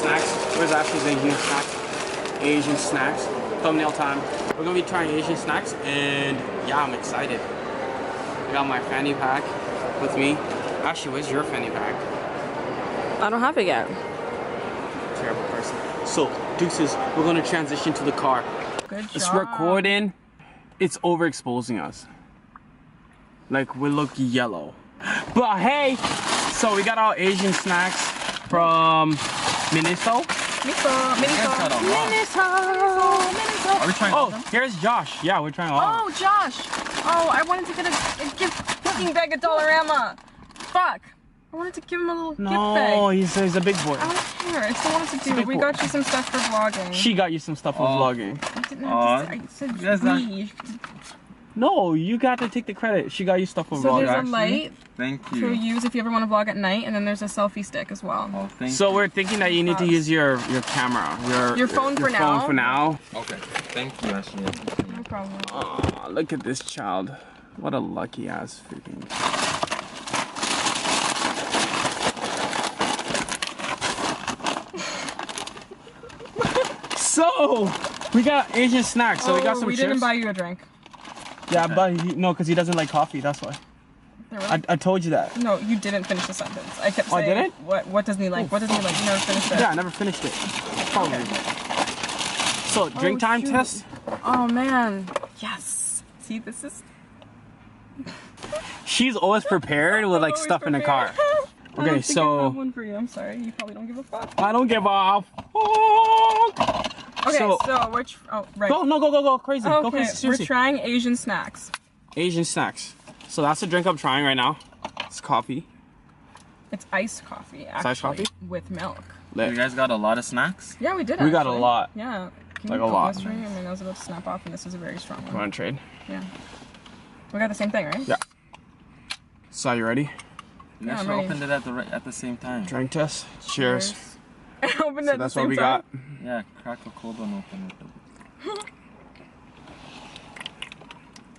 snacks. Where's Ashley's Asian snacks? Asian snacks. Thumbnail time. We're gonna be trying Asian snacks, and yeah, I'm excited. I got my fanny pack with me. Ashley, where's your fanny pack? I don't have it yet. Terrible person. So, deuces, we're gonna transition to the car. Good job. It's recording. It's overexposing us. Like, we look yellow. But hey, so we got our Asian snacks from Miniso. Miniso. Are we trying all of them? Here's Josh. Yeah, we're trying all of them. Oh, Josh. Oh, I wanted to get a gift cooking bag at Dollarama. Fuck. I wanted to give him a little gift bag. No, he's a big boy. I don't care. I still wanted to do it. We got you some stuff for vlogging. She got you some stuff for vlogging. I didn't have to, I said we. No, you got to take the credit. She got you stuff for So vlogging. there's a light Thank you. to use if you ever want to vlog at night, and then there's a selfie stick as well. Oh, thank you. So we're thinking that you need to use your camera. Your phone for your now? phone for now. Okay. Thank you, Ashley. No problem. Aw, look at this child. What a lucky ass freaking. So, we got Asian snacks. So we got some we chips. didn't buy you a drink. Yeah, but no, because he doesn't like coffee. That's why. I told you that. No, you didn't finish the sentence. I kept Oh, I saying, didn't? What doesn't he like? What doesn't he like? You never finished it. Yeah, I never finished it. Probably. Okay. So, drink time shoot. test. Oh man. Yes. See, this is. She's always prepared with like stuff in the car. I Okay, don't think I so have one for you. I'm sorry. You probably don't give a fuck. I don't give a fuck. Okay, So- so which? Oh, right. Go crazy. Go Okay, crazy. we're Seriously. trying Asian snacks. Asian snacks. So that's the drink I'm trying right now. It's coffee. It's iced coffee, actually. iced coffee? With milk. Lit. You guys got a lot of snacks? Yeah, we did. We got a actually. lot. Yeah. Can Like you a pull lot. this ring? I mean, I was about to snap off, and this is a very strong You one. want to trade? Yeah. We got the same thing, right? Yeah. So you ready? You Yeah, guys I'm should ready. opened it at the same time. Drink test. Cheers. Open So at that's the what same we time. got. Yeah, crack a cold one open.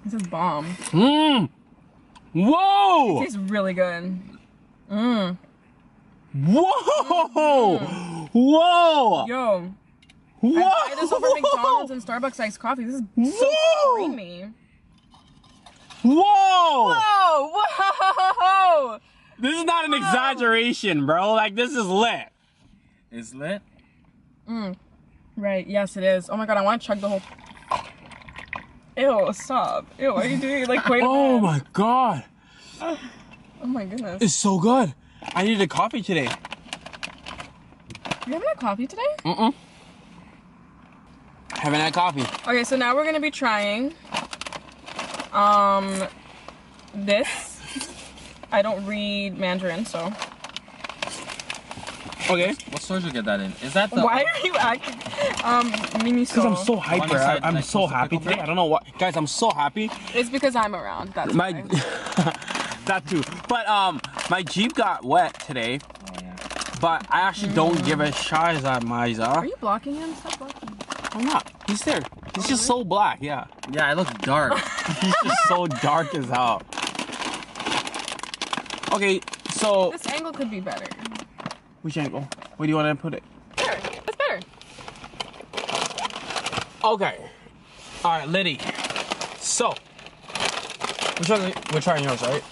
This is bomb. Mmm. Whoa. It tastes really good. Mmm. Whoa. Whoa. Yo. Whoa. I buy this over McDonald's and Starbucks iced coffee. This is so Whoa. creamy. Whoa. Whoa! Whoa! This is not an exaggeration, bro. Like, this is lit. It's lit? Right, yes it is. Oh my god, I want to chug the whole... Ew, stop. Ew, why are you doing it like quite a Oh bit? my god. Oh my goodness. It's so good. I needed a coffee today. You having a coffee today? Haven't had coffee. Okay, so now we're gonna be trying this. I don't read Mandarin, so. Okay. What store did you get that in? Is that the... Why are you acting Miniso? Because I'm so hyper. On the side, I'm like, so what's the happy pickle today. I don't know what. Guys, I'm so happy. It's because I'm around, that's My why. that too. But my Jeep got wet today. Oh, yeah. But I actually don't give a shit at my Are you blocking him? Stop blocking him. I'm not. He's there. He's just so black, yeah. Yeah, I look dark. He's just so dark as hell. Okay, so This angle could be better. which angle? Where do you want to put it? There, that's better. Okay. Alright, Liddy. So we're trying yours, right?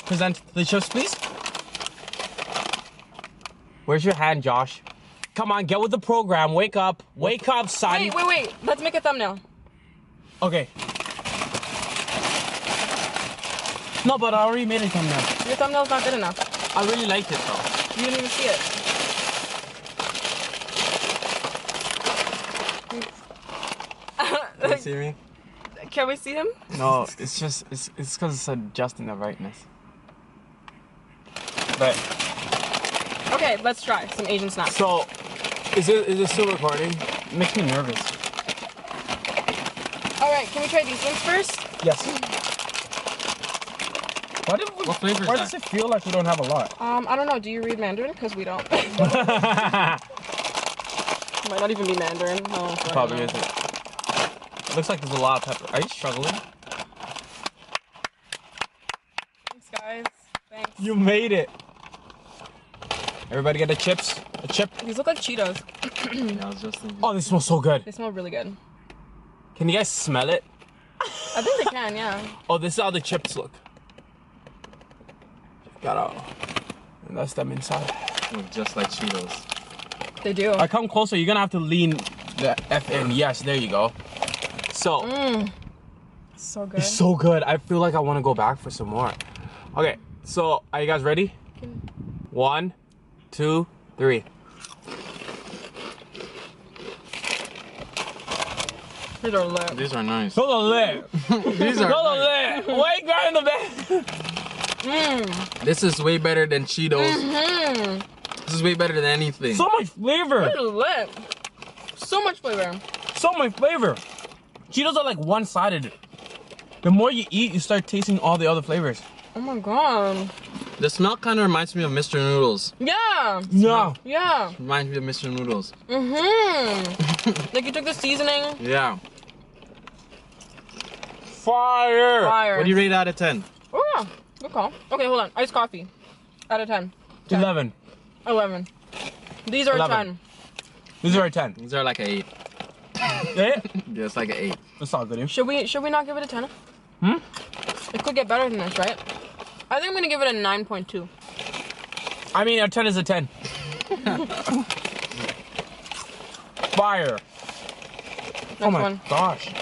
Present the chips, please. Where's your hand, Josh? Come on, get with the program. Wake up. Wake up, son. Wait. Let's make a thumbnail. Okay. No, but I already made a thumbnail. Your thumbnail's not good enough. I really liked it though. You didn't even see it. Can you see me? Can we see him? No, it's just it's because it's adjusting the brightness. But Okay, let's try some Asian snacks. so, is it still recording? It makes me nervous. All right, can we try these ones first? Yes. What flavor is Why that? does it feel like we don't have a lot? I don't know. Do you read Mandarin? Because we don't. Might not even be Mandarin. Oh, Probably isn't. It looks like there's a lot of pepper. Are you struggling? Thanks, guys. Thanks. You made it. Everybody get the chips? A chip. These look like Cheetos. Yeah, I was just thinking. Oh, they smell so good. They smell really good. Can you guys smell it? I think they can, yeah. Oh, this is how the chips look. Got out. And that's them inside. Look just like Cheetos. They do. I come closer, you're gonna have to lean the F in. Yes, there you go. So, So good. it's so good. I feel like I wanna go back for some more. Okay, so are you guys ready? 1, 2, 3. These are lit. These are nice. Those are lit. These are Those are nice. lit. Why you grabbing the bag? This is way better than Cheetos. This is way better than anything. So much flavor. These are lit. So much flavor. So much flavor. Cheetos are like one-sided. The more you eat, you start tasting all the other flavors. Oh my god. The smell kind of reminds me of Mr. Noodles. Yeah. Yeah. Yeah. Reminds me of Mr. Noodles. Like you took the seasoning. Yeah. Fire. Fire. What do you rate out of 10? Oh yeah. Good call. Okay, hold on. Iced coffee. Out of 10. 10. 11. 11. These are 11. 10. These are a 10. These are like an 8. Yeah? Yeah, it's like an 8. That's all good. Should we not give it a 10? It could get better than this, right? I think I'm gonna give it a 9.2. I mean, a 10 is a 10. Fire. Oh my one. gosh.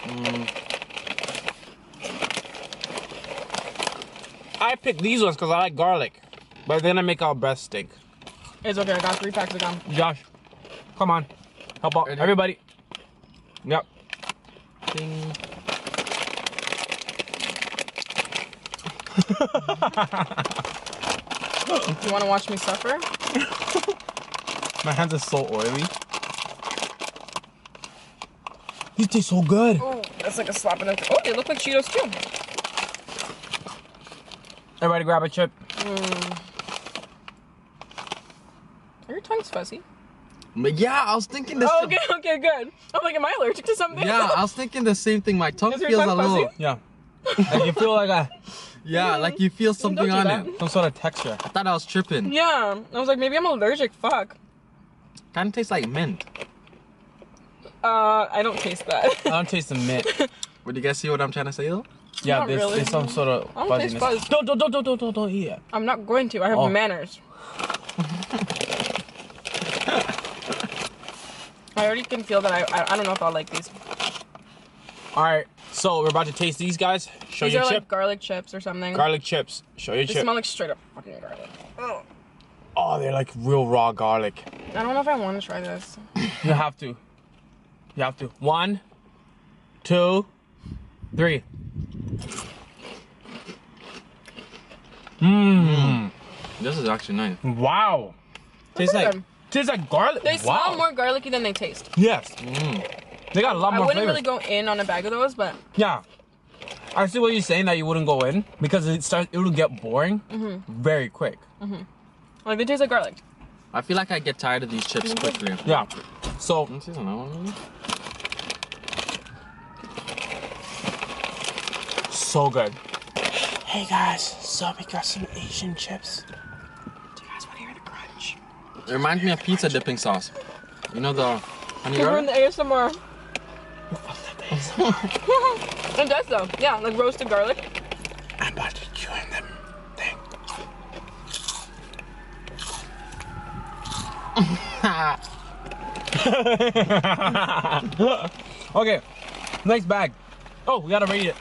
I picked these ones because I like garlic. But then I make our breast steak. It's okay, I got 3 packs of gum. Josh, come on. Help out. Ready? Everybody. Yep. Ding. You wanna watch me suffer? My hands are so oily. These taste so good. Oh, that's like a slap in the... Oh, they look like Cheetos too. Everybody grab a chip. Are your tongues fuzzy? But yeah, I was thinking the Oh, same. okay, good. I'm like, am I allergic to something? Yeah, I was thinking the same thing. My tongue Is your feels tongue a little. fuzzy? Yeah. Like you feel like a Yeah, like you feel something do on that. it. some sort of texture. I thought I was tripping. Yeah. I was like, maybe I'm allergic. Fuck. Kind of tastes like mint. I don't taste that. I don't taste the mint. Would you guys see what I'm trying to say though? Yeah, Not there's, really. there's some sort of I don't taste fuzziness. fuzz. Don't eat it. I'm not going to. I have Oh. manners. I already can feel that I don't know if I'll like these. All right, so we're about to taste these guys. Show These your are chip. like garlic chips or something. Garlic chips. Show your They chip. smell like straight up fucking garlic. Oh. Oh, they're like real raw garlic. I don't know if I want to try this. You have to. You have to. 1, 2, 3. This is actually nice. Wow. Tastes Look at like them. tastes like garlic. They wow. smell more garlicky than they taste. Yes. They got a lot I more wouldn't flavors. really go in on a bag of those, but Yeah. I see what you're saying that you wouldn't go in because it will get boring very quick. like they taste like garlic. I feel like I get tired of these chips quickly. Yeah. So Let's see another one. so good. Hey guys, so we got some Asian chips. Do you guys want to hear the crunch? It reminds me of pizza dipping sauce. You know the honey We're in garlic? the ASMR. It does though. Yeah, like roasted garlic. I'm about to chew in them thing. Okay, next bag. Oh, we gotta rate it.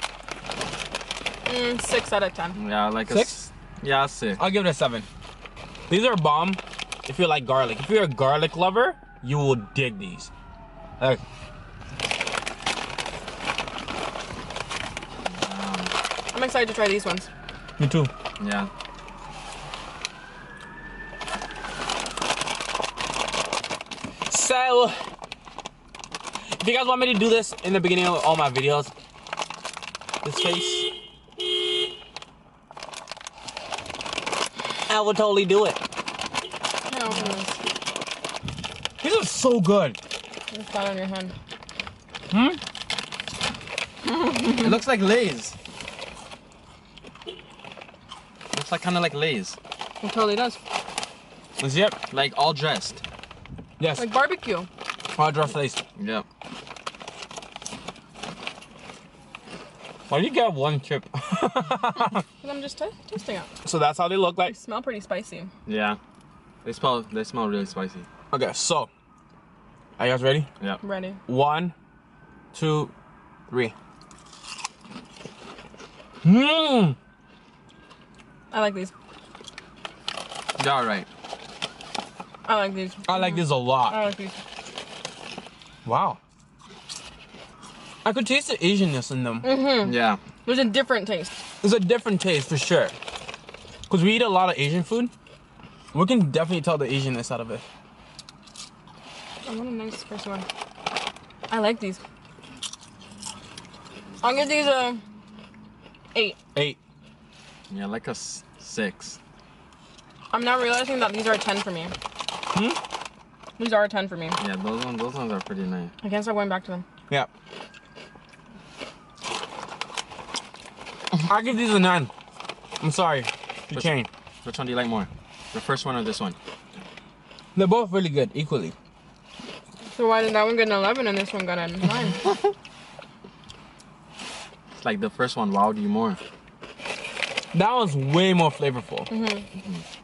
6 out of 10. Yeah, like a 6? Yeah, 6. I'll give it a 7. These are bomb if you like garlic. If you're a garlic lover, you will dig these. Like, I'm excited to try these ones. me too. Yeah. So, if you guys want me to do this in the beginning of all my videos, this face, I will totally do it. Yeah, open this. These are so good. It's flat on your hand. It looks like Lay's. Looks like kind of like Lay's. It totally does. Let's see it. Like all dressed. Yes. Like barbecue. Hot draw slice. Yep. Why do you get one chip? And I'm just tasting it. So that's how they look They like. smell pretty spicy. Yeah. They smell really spicy. Okay, so are you guys ready? Yep. Ready. 1, 2, 3. Mmm. I like these. They're alright. I like these. I like this a lot. I like these. Wow. I could taste the Asianness in them. Yeah. There's a different taste. It's a different taste for sure. Because we eat a lot of Asian food. We can definitely tell the Asianness out of it. Oh, what a nice first one. I like these. I'll give these a 8. 8. Yeah, like a 6. I'm now realizing that these are a 10 for me. These are a 10 for me. Yeah, those ones are pretty nice. I can't stop going back to them. Yeah. I give these a 9. I'm sorry to change. Which one do you like more? The first one or this one? They're both really good, equally. So why did that one get an 11 and this one got a 9? It's like the first one wowed you more. That one's way more flavorful.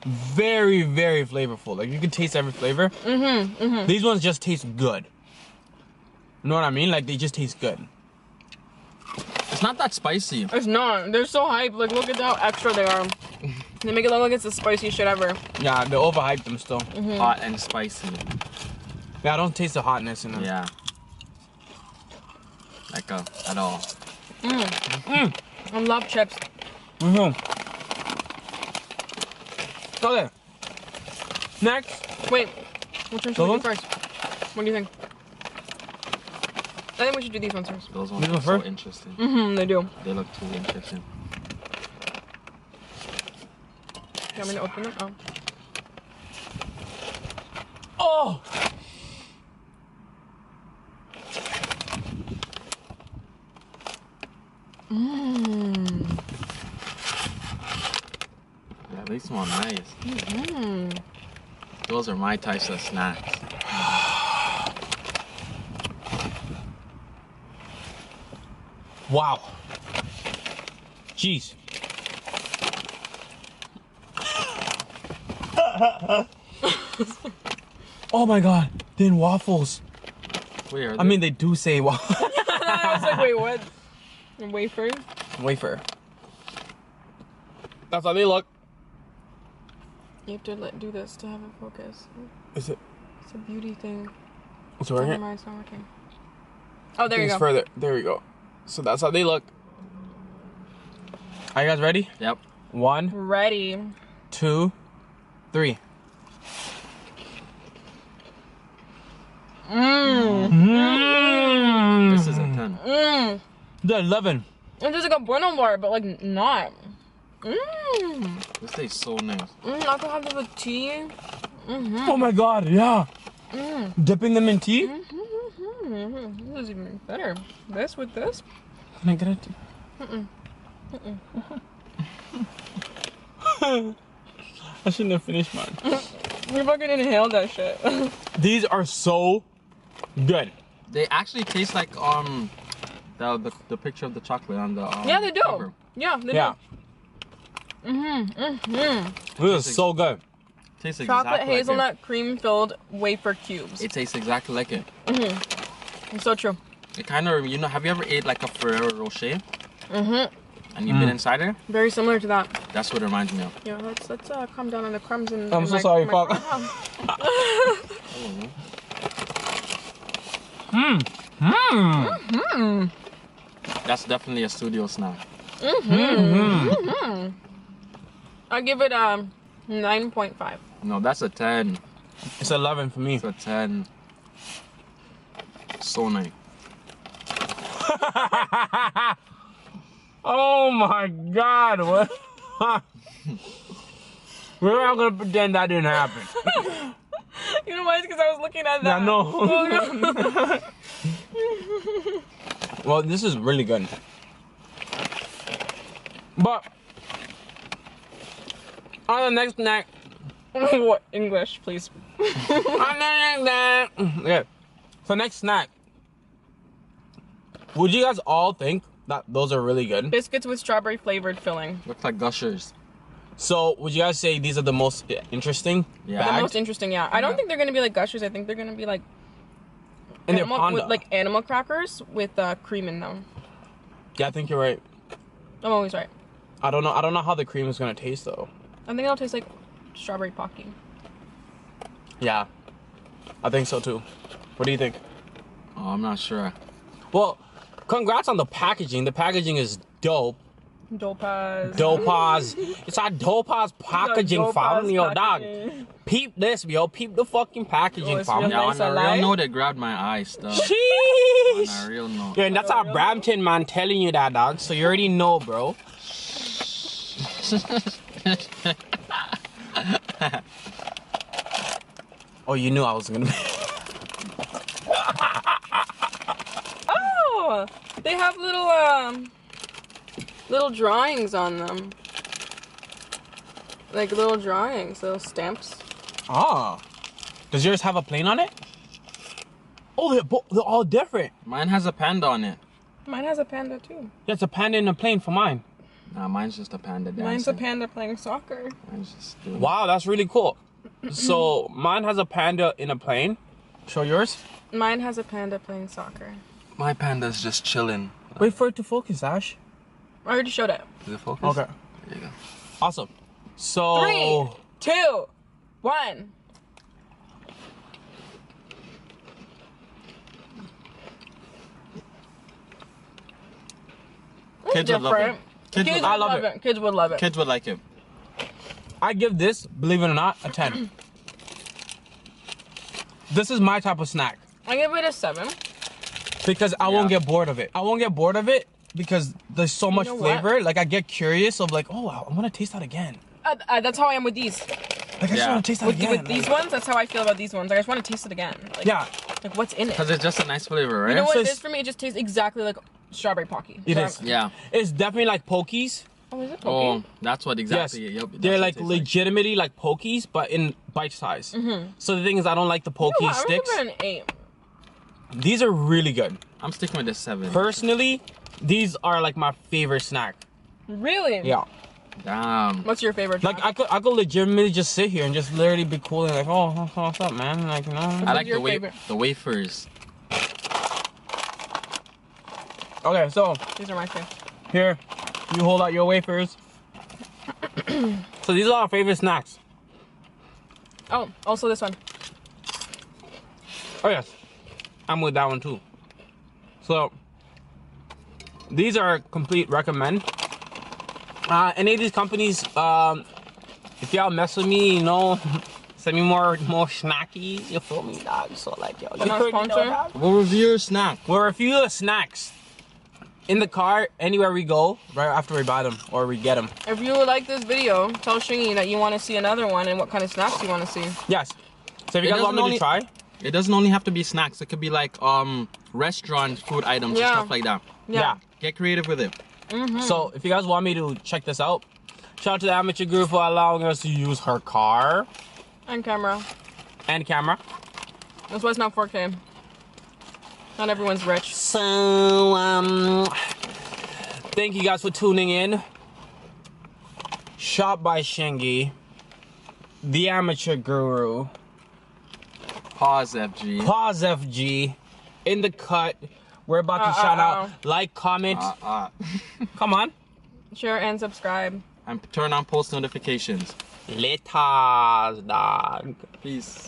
Very, very flavorful. Like you can taste every flavor. These ones just taste good. You know what I mean? Like they just taste good. It's not that spicy. It's not. They're so hyped. Like, look at how extra they are. They make it look like it's the spiciest shit ever. Yeah, they overhyped them still. Hot and spicy. Yeah, I don't taste the hotness in them. Yeah. Like at all. I love chips. Okay. Next. Wait, which one should we Those do first? What do you think? I think we should do these ones first. Those ones These are ones so first? interesting. They do. They look too interesting. You want me to open them? Oh. Oh! Yeah, they smell nice. Those are my types of snacks. Wow. Jeez. Oh my god. They're in waffles. Wait, are I mean, they do say waffles. I was like, wait, what? Wafer? Wafer. That's how they look. You have to do this to have it focus. Is it? It's a beauty thing. It's Oh, never working? mind, it's not working. Oh, there you It's go. further. There we go. So that's how they look. Are you guys ready? Yep. 1, Ready. 2, 3. This is a 10. They're 11. It's just like a bueno bar, but like not. This tastes so nice. I can have this with tea. Oh my god, yeah. Dipping them in tea? This is even better. This with this? Can I get it? I shouldn't have finished mine. You fucking inhaled that shit. These are so good. They actually taste like the picture of the chocolate on the Yeah, they do. cover. Yeah, they Yeah. do. This is so good. Tastes Chocolate exactly hazelnut cream filled wafer cubes. It tastes exactly like it. It's so true. It kind of, have you ever ate like a Ferrero Rocher? And you've been inside it? Very similar to that. That's what it reminds me of. Yeah, let's calm down on the crumbs and. I'm so sorry, fuck. That's definitely a studio snack. I give it 9.5. No, that's a 10. It's 11 for me. It's a 10. So nice. Oh my god, what? We're not gonna pretend that didn't happen. You know why? It's because I was looking at that. I know. Well, this is really good. But on the next snack, What? English, please. Okay. So next snack. Would you guys all think that those are really good? Biscuits with strawberry flavored filling. Looks like Gushers. So would you guys say these are the most interesting? Yeah. The bagged? most interesting, yeah. I don't think they're gonna be like Gushers. I think they're gonna be like And they're animal, panda. with, like animal crackers with cream in them. Yeah, I think you're right. I'm always right. I don't know how the cream is gonna taste though. I think it'll taste like strawberry pocky. Yeah, I think so too. What do you think? Oh, I'm not sure. Well, congrats on the packaging. The packaging is dope. Dopaz. Dopaz. It's our Dopaz packaging, Dopaz fam. Yo, dog. packaging. Peep this, yo. Peep the fucking packaging, it's fam. really Yeah, nice, on I a real like. note, it grabbed my eye stuff. Sheesh. On a real note. Yeah, and that's our Brampton man telling you that, dog. So you already know, bro. Oh, you knew I was gonna be. Oh, they have little drawings on them. Like little drawings, little stamps. Ah. Does yours have a plane on it? Oh, they're all different. Mine has a panda on it. Mine has a panda too. There's a panda in a plane for mine. Nah, mine's just a panda dancing. Mine's a panda playing soccer. Mine's just doing... Wow, that's really cool. So mine has a panda in a plane. Show yours. Mine has a panda playing soccer. My panda's just chilling. Wait for it to focus, Ash. I already showed it. Is it focus? Okay. There you go. Awesome. So 3, 2, 1. Kids would love it. Kids would, I love it. Kids would love it. kids would like it. I give this, believe it or not, a 10. This is my type of snack I give it a 7. because I won't get bored of it. I won't get bored of it because there's so much know what? flavor. Like I get curious of like, oh, I want to taste that again. That's how I am with these. Like I just Yeah. want to taste that With, again. with these ones, that's how I feel about these ones. Like, I just want to taste it again. Like, Yeah, Like, what's in it? Because it's just a nice flavor, right? You know what So it it's- is for me? It just tastes exactly like strawberry pocky. it So is. Yeah. It's definitely like Pokies. Oh, is it Oh, pocky? that's what exactly. Yes, Yep, that's they're what like it tastes legitimately like Pokies, but in bite size. So the thing is, I don't like the Pokie You know what? I'm sticks. gonna give it an 8. These are really good. I'm sticking with the 7. Personally, these are like my favorite snack. Really? Yeah. Damn. What's your favorite? Like I could legitimately just sit here and just literally be cool and like, oh, what's up, man? Like, you know. I like your favorite? the wafers. Okay, so These are my favorite. here, you hold out your wafers. So these are our favorite snacks. Oh, also this one. Oh yes, I'm with that one too. So these are complete recommend. Any of these companies, if y'all mess with me, you know, send me more snacky. You feel me, dog? So like, yo, you not already know, sponsored? dog. We'll review your snack. We'll review the snacks in the car anywhere we go right after we buy them or we get them. If you like this video, tell Shingy that you want to see another one and what kind of snacks you want to see. Yes. So if you It guys want me doesn't to try, It doesn't only have to be snacks. It could be like restaurant food items Yeah. and stuff like that. yeah. Get creative with it. So if you guys want me to check this out, shout out to the amateur group for allowing us to use her car And camera. and camera. That's why it's not 4K. Not everyone's rich. So thank you guys for tuning in. Shop by Shingy, the amateur guru, Pause, FG. Pause FG, in the cut. We're about to shout out, like, comment. Come on. Share and subscribe. And turn on post notifications. Letters, dog. Peace.